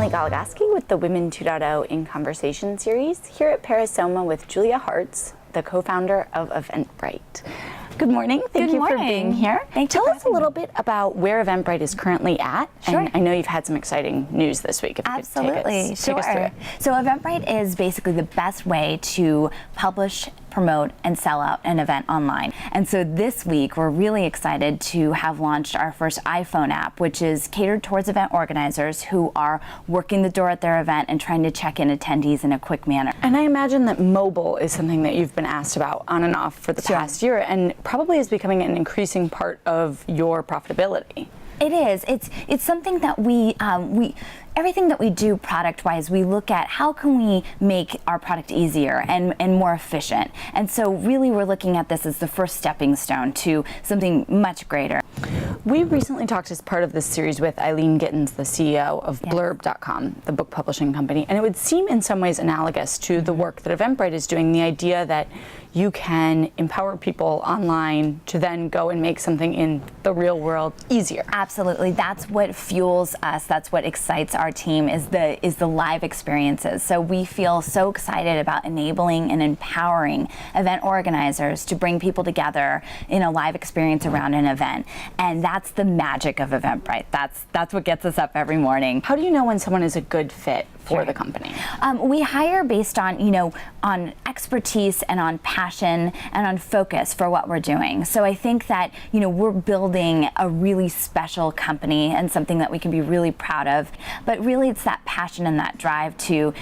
Emily Goligoski with the Women 2.0 in Conversation series here at Perisoma with Julia Hartz, the co-founder of Eventbrite. Good morning. Thank you for being here. Tell us a little bit about where Eventbrite is currently at. Sure. And I know you've had some exciting news this week. Absolutely. Take us through it. So Eventbrite is basically the best way to publish, promote, and sell out an event online. And so this week, we're really excited to have launched our first iPhone app, which is catered towards event organizers who are working the door at their event and trying to check in attendees in a quick manner. And I imagine that mobile is something that you've been asked about on and off for the past year, and probably is becoming an increasing part of your profitability. It is. It's something that everything that we do product-wise, we look at how can we make our product easier and more efficient. And so really we're looking at this as the first stepping stone to something much greater. We recently talked as part of this series with Eileen Gittins, the CEO of Blurb.com, the book publishing company, and it would seem in some ways analogous to the work that Eventbrite is doing, the idea that you can empower people online to then go and make something in the real world easier. Absolutely. That's what fuels us. That's what excites our team is the live experiences. So we feel so excited about enabling and empowering event organizers to bring people together in a live experience around an event. And that's the magic of Eventbrite. That's what gets us up every morning. How do you know when someone is a good fit for the company? We hire based on, on expertise and on passion and on focus for what we're doing. So I think that, we're building a really special company and something that we can be really proud of. But really it's that passion and that drive to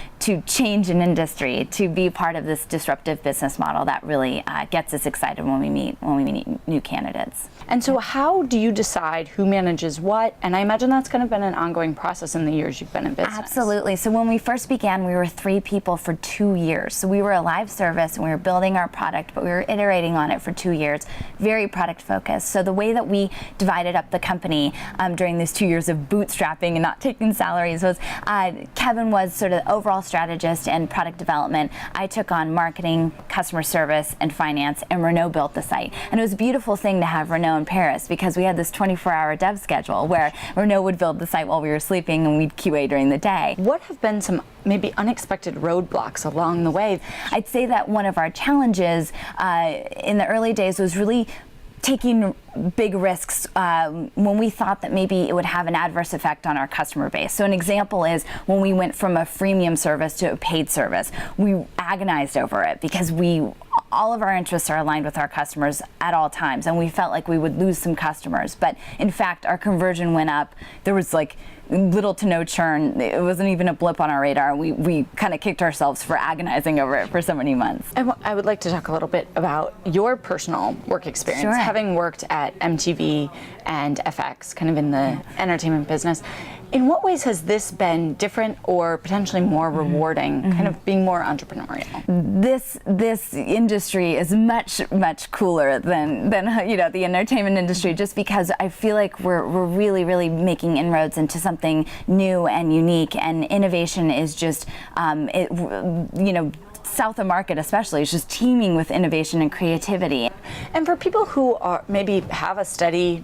change an industry, to be part of this disruptive business model that really gets us excited when we meet new candidates. And so how do you decide who manages what? And I imagine that's kind of been an ongoing process in the years you've been in business. Absolutely. So when we first began, we were 3 people for 2 years. So we were a live service and we were building our product, but we were iterating on it for 2 years, very product focused. So the way that we divided up the company during these 2 years of bootstrapping and not taking salaries was Kevin was sort of the overall strategist and product development. I took on marketing, customer service, and finance, and Renaud built the site. And it was a beautiful thing to have Renaud in Paris because we had this 24-hour dev schedule where Renaud would build the site while we were sleeping and we'd QA during the day. What have been some maybe unexpected roadblocks along the way? I'd say that one of our challenges in the early days was really taking big risks when we thought that maybe it would have an adverse effect on our customer base. So an example is when we went from a freemium service to a paid service, we agonized over it because all of our interests are aligned with our customers at all times, and we felt like we would lose some customers. But in fact, our conversion went up. There was like little to no churn. It wasn't even a blip on our radar. We kind of kicked ourselves for agonizing over it for so many months. I would like to talk a little bit about your personal work experience. Sure. Having worked at MTV and FX, kind of in the entertainment business, in what ways has this been different or potentially more rewarding, kind of being more entrepreneurial? This industry is much cooler than the entertainment industry, just because I feel like we're really making inroads into something new and unique, and innovation is just south of market especially is just teeming with innovation and creativity. And for people who are maybe have a steady,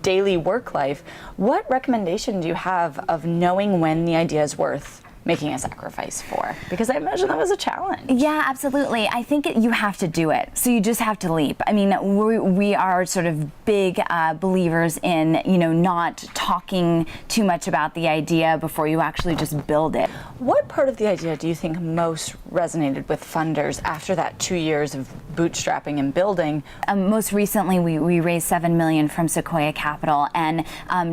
daily work life, what recommendation do you have of knowing when the idea is worth making a sacrifice for? Because I imagine that was a challenge. Yeah, absolutely. I think you have to do it. So you just have to leap. I mean, we are sort of big believers in, not talking too much about the idea before you actually just build it. What part of the idea do you think most resonated with funders after that 2 years of bootstrapping and building? Most recently, we raised $7 million from Sequoia Capital, and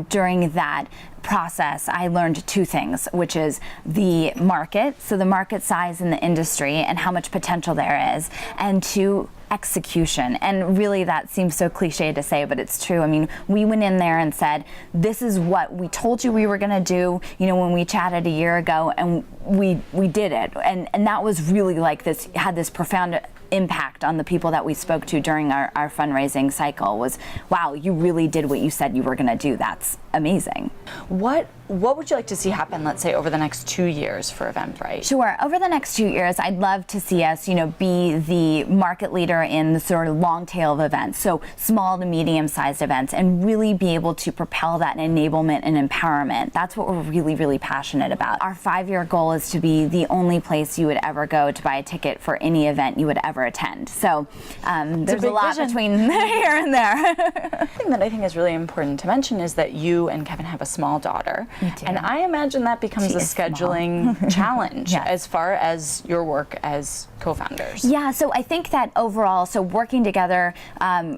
during that process, I learned 2 things, which is the market, so the market size in the industry and how much potential there is, and 2, execution. And really that seems so cliche to say, but it's true. I mean, we went in there and said, this is what we told you we were going to do, when we chatted a year ago, and we did it. And that was really like this, had this profound impact on the people that we spoke to during our fundraising cycle was, wow, you really did what you said you were going to do. That's amazing. What what would you like to see happen, let's say, over the next 2 years for Eventbrite? Sure. Over the next 2 years, I'd love to see us, be the market leader in the sort of long tail of events, so small to medium-sized events, and really be able to propel that enablement and empowerment. That's what we're really, really passionate about. Our 5-year goal is to be the only place you would ever go to buy a ticket for any event you would ever attend. So there's a lot between here and there. The thing that I think is really important to mention is that you and Kevin have a small daughter. We do. And I imagine that becomes a scheduling challenge Yes. as far as your work as co-founders. Yeah, so I think that overall, so working together,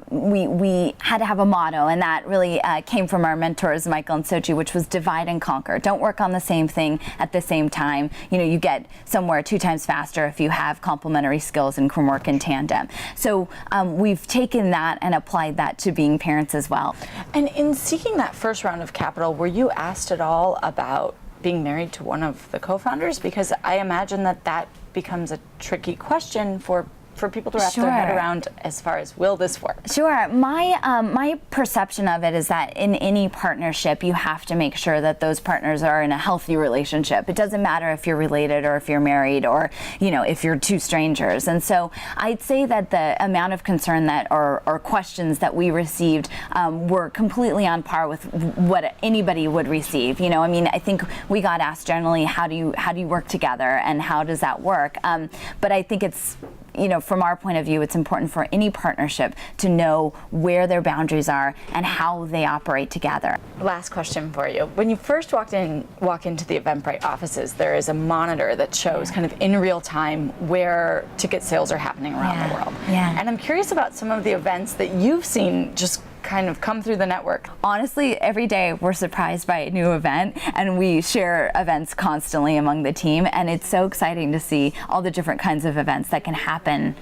we had to have a motto, and that really came from our mentors, Michael and Sochi, which was divide and conquer. Don't work on the same thing at the same time. You get somewhere 2 times faster if you have complementary skills and can work in tandem. So we've taken that and applied that to being parents as well. And in seeking that first round of capital, were you asked at all about being married to one of the co-founders? Because I imagine that becomes a tricky question for people to wrap their head around as far as, will this work? Sure. My perception of it is that in any partnership, you have to make sure that those partners are in a healthy relationship. It doesn't matter if you're related or if you're married or, if you're 2 strangers. And so I'd say that the amount of concern that or questions that we received were completely on par with what anybody would receive. I think we got asked generally, how do you work together and how does that work? But I think it's, from our point of view, it's important for any partnership to know where their boundaries are and how they operate together. Last question for you. When you first walk into the Eventbrite offices, there is a monitor that shows kind of in real time where ticket sales are happening around the world. Yeah. And I'm curious about some of the events that you've seen just kind of come through the network. Honestly, every day we're surprised by a new event, and we share events constantly among the team, and it's so exciting to see all the different kinds of events that can happen,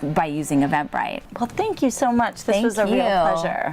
by using Eventbrite. Well, thank you so much. This was a real pleasure.